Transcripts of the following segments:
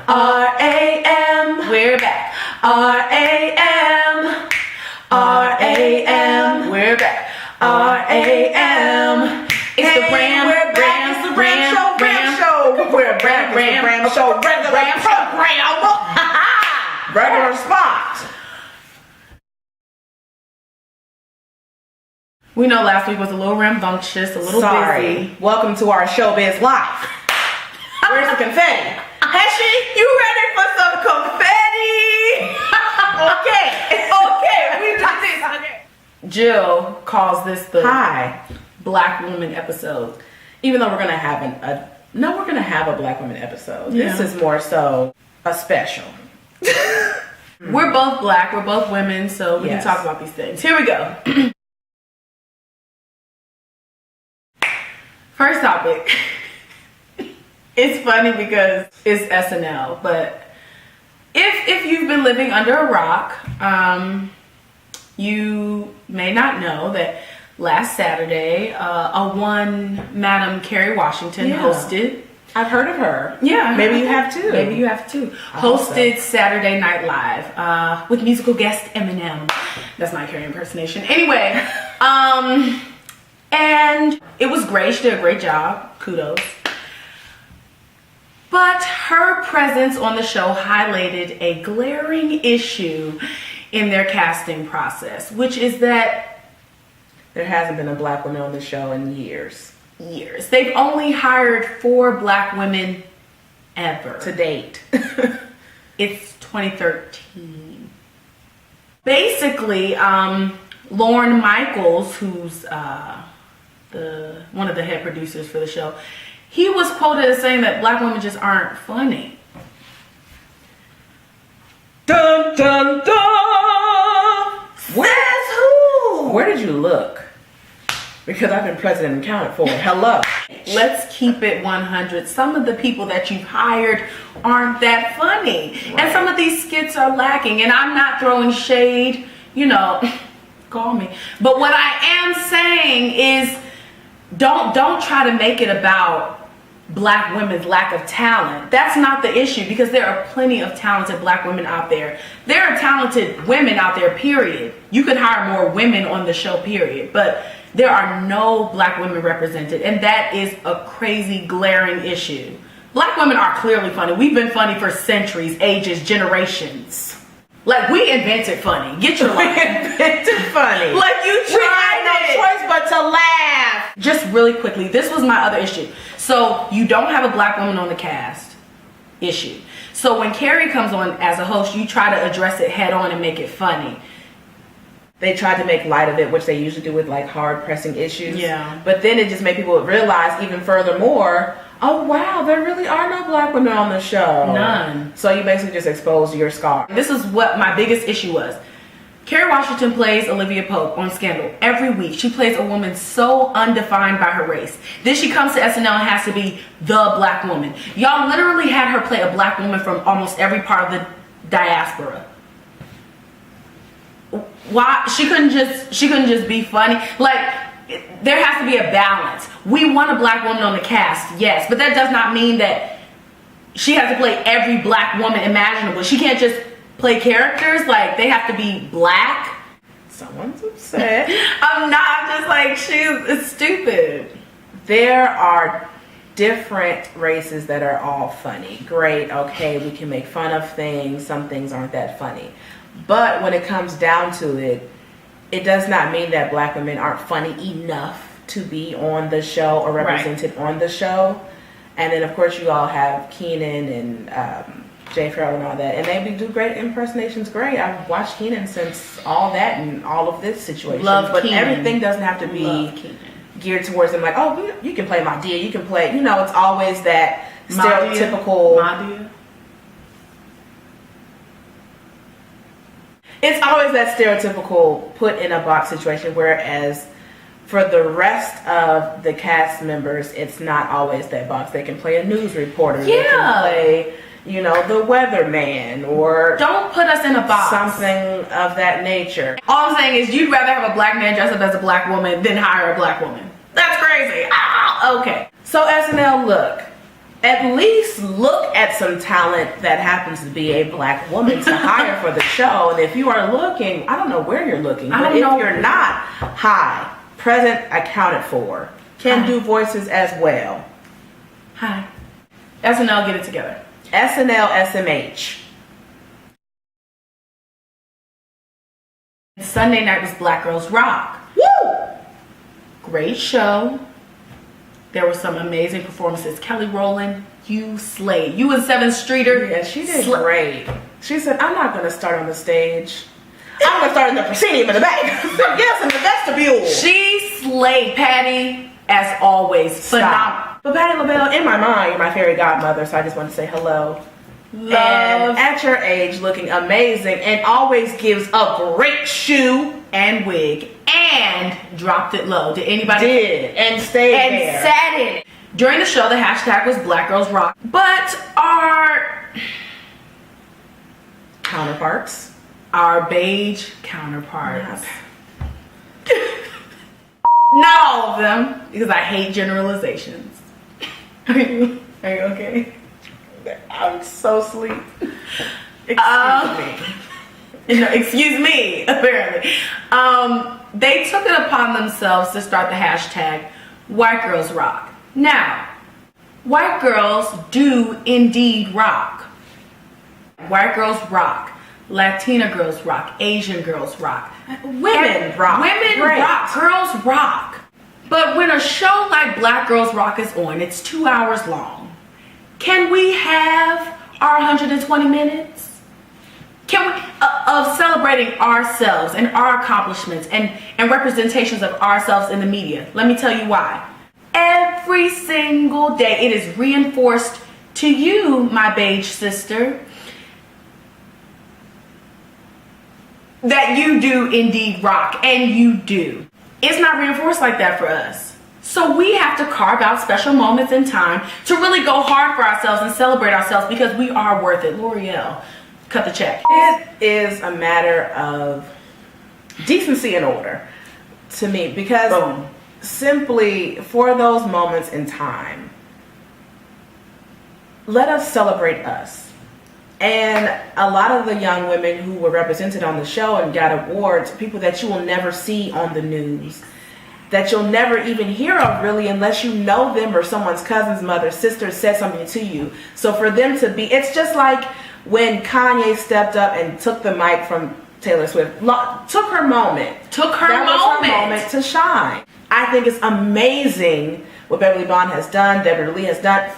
R.A.M. We're back. R.A.M. R.A.M. We're back. R.A.M. It's the RAM. We're back. It's the RAM show. We're back. It's the RAM show. Regular program. Regular spot. We know last week was a little rambunctious, a little busy. Welcome to our showbiz life. Where's the confetti? Heshy, you ready for some confetti? Okay, we do this. Okay. Jill calls this the Black Woman episode. Even though we're gonna have a Black Woman episode. This is more so a special. We're both Black, we're both women, so we can talk about these things. Here we go. First topic. It's funny because it's SNL, but if you've been living under a rock, you may not know that last Saturday, Madam Kerry Washington hosted. I've heard of her. Yeah. Maybe you have too. Maybe you have too. Hosted Saturday Night Live with musical guest Eminem. That's not Kerry impersonation. Anyway, and it was great. She did a great job. Kudos. But her presence on the show highlighted a glaring issue in their casting process, which is that there hasn't been a Black woman on the show in years. They've only hired 4 Black women ever. To date. It's 2013. Basically, Lorne Michaels, who's one of the head producers for the show, he was quoted as saying that Black women just aren't funny. Dun dun dun! Says who? Where did you look? Because I've been president and counted for it. Hello. Let's keep it 100. Some of the people that you've hired aren't that funny. Right. And some of these skits are lacking. And I'm not throwing shade, call me. But what I am saying is don't try to make it about Black women's lack of talent. That's not the issue, because there are plenty of talented Black women out there. There are talented women out there, period. You could hire more women on the show, period. But there are no Black women represented, and that is a crazy, glaring issue. Black women are clearly funny. We've been funny for centuries, ages, generations. Like, we invented funny. Get your life. We invented funny. Like, you tried we had no choice but to laugh. Just really quickly, this was my other issue. So you don't have a Black woman on the cast issue. So when Kerry comes on as a host, you try to address it head on and make it funny. They tried to make light of it, which they usually do with like hard pressing issues. Yeah. But then it just made people realize even furthermore, oh wow, there really are no Black women on the show. None. So you basically just exposed your scar. This is what my biggest issue was. Kerry Washington plays Olivia Pope on Scandal every week. She plays a woman so undefined by her race. Then she comes to SNL and has to be the Black woman. Y'all literally had her play a Black woman from almost every part of the diaspora. Why she couldn't just be funny? Like, there has to be a balance. We want a Black woman on the cast, yes, but that does not mean that she has to play every Black woman imaginable. She can't just play characters. Like, they have to be Black. Someone's upset. I'm not. I'm just like, it's stupid. There are different races that are all funny. Great, okay, we can make fun of things. Some things aren't that funny. But when it comes down to it, it does not mean that Black women aren't funny enough to be on the show or represented on the show. And then, of course, you all have Keenan and Jay Farrell and all that. And they do great impersonations. Great. I've watched Keenan since all that and all of this situation. But Keenan. Everything doesn't have to be geared towards them. Like, oh, you can play Madea. You can play, it's always that stereotypical. Madea. It's always that stereotypical put in a box situation, whereas for the rest of the cast members, it's not always that box. They can play a news reporter. Yeah. They can play, the weatherman, or don't put us in a box. Something of that nature. All I'm saying is you'd rather have a Black man dress up as a Black woman than hire a Black woman. That's crazy. Okay. So SNL, look, at least look at some talent that happens to be a black woman to hire for the show. And if you are looking, I don't know where you're looking, but if you're not, hi, present, accounted for, can do voices as well. Hi. SNL, get it together. SNL, SMH. Sunday night was Black Girls Rock. Woo! Great show. There were some amazing performances. Kelly Rowland, you slayed. You and 7th Streeter. Yeah, she did great. She said, I'm not going to start on the stage. I'm going to start in the proscenium in the back. Yes, in the vestibule. She slayed. Patty, as always. Stop. But Patty LaBelle, in my mind, you're my fairy godmother, so I just want to say hello. Love. And at your age, looking amazing, and always gives a great shoe and wig, and dropped it low. Did anybody? Did, and stayed and there. Sat in it. During the show, the hashtag was Black Girls Rock. But our counterparts, our beige counterparts, yes. not all of them, because I hate generalizations. Are you okay? I'm so sleep. Excuse me, apparently. They took it upon themselves to start the hashtag White Girls Rock. Now, white girls do indeed rock. White girls rock. Latina girls rock. Asian girls rock. Women rock. Women rock. Girls rock. But when a show like Black Girls Rock is on, it's 2 hours long. Can we have our 120 minutes? Can we, of celebrating ourselves and our accomplishments and representations of ourselves in the media? Let me tell you why. Every single day it is reinforced to you, my beige sister, that you do indeed rock, and you do. It's not reinforced like that for us. So we have to carve out special moments in time to really go hard for ourselves and celebrate ourselves, because we are worth it. L'Oreal, cut the check. It is a matter of decency and order to me, because Boom. Simply for those moments in time, let us celebrate us. And a lot of the young women who were represented on the show and got awards, people that you will never see on the news, that you'll never even hear of really unless you know them or someone's cousin's mother, sister said something to you. So for them to be, it's just like when Kanye stepped up and took the mic from Taylor Swift, took her moment. Was her moment to shine. I think it's amazing what Beverly Bond has done, Deborah Lee has done,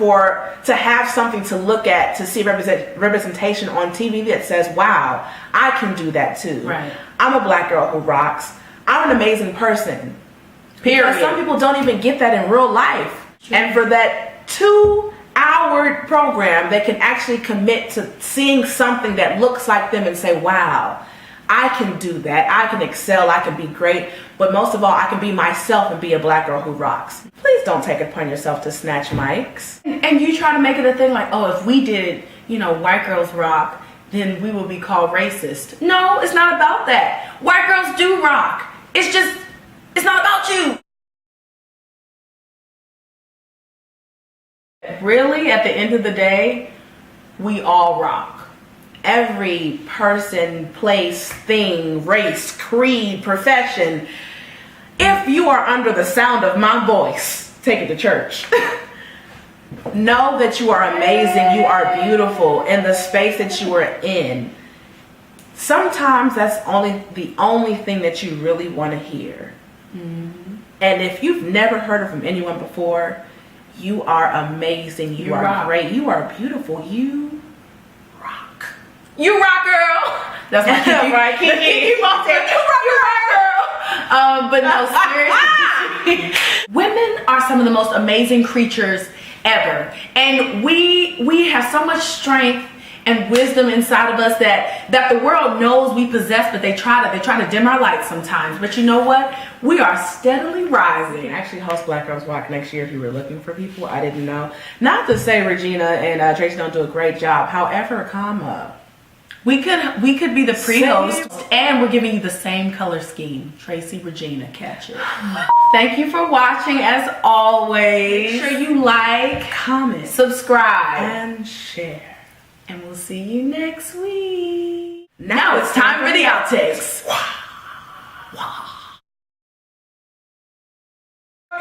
to have something to look at, to see representation on TV that says, wow, I can do that too. Right. I'm a black girl who rocks. I'm an amazing person. Period. Because some people don't even get that in real life. True. And for that 2-hour program, they can actually commit to seeing something that looks like them and say, wow, I can do that. I can excel. I can be great. But most of all, I can be myself and be a black girl who rocks. Please don't take it upon yourself to snatch mics. And you try to make it a thing like, oh, if we did, white girls rock, then we will be called racist. No, it's not about that. White girls do rock. It's not about you. Really, at the end of the day, we all rock. Every person, place, thing, race, creed, profession. If you are under the sound of my voice, take it to church. Know that you are amazing, you are beautiful in the space that you are in. Sometimes that's the only thing that you really want to hear. Mm-hmm. And if you've never heard it from anyone before, you are amazing, you are rock. Great, you are beautiful, you rock. You rock, girl. That's my Kiki. Right, Kiki. Kiki Monster. You rock, girl. But no, seriously. Women are some of the most amazing creatures ever. And we have so much strength and wisdom inside of us that the world knows we possess, but they try to dim our light sometimes. But you know what? We are steadily rising. You can actually host Black Girls Rock next year if you were looking for people. I didn't know. Not to say Regina and Tracy don't do a great job. However, we could be the pre-host, and we're giving you the same color scheme. Tracy, Regina, catch it. Thank you for watching as always. Make sure you like, comment, subscribe, and share. and we'll see you next week. Now it's time for the outtakes.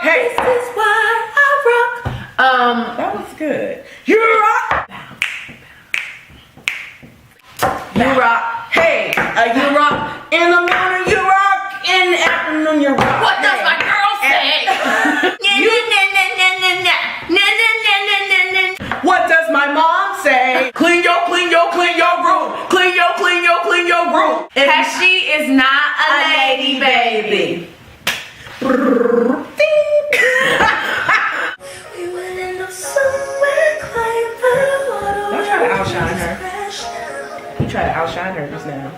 Hey, This is why I rock. that was good. You rock. You rock. Hey, you rock in the morning. You rock in the afternoon. You rock. What does my girl say? What does my mom say? Clean your room. Clean your room. Cause she is not a lady, baby. Don't try to outshine her. You try to outshine her just now.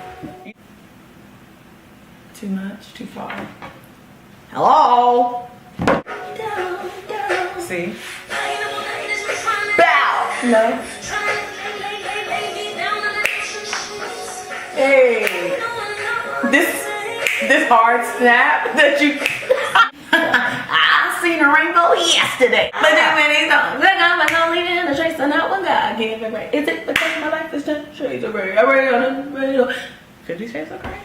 Too much, too far. Hello. See? Bow. No. Hey. This hard snap that you. I seen a rainbow yesterday. But then when he's on, look, I'm only in the chase and not one God give it right. Is it because my life is just shades of gray? 50 Shades of Grey?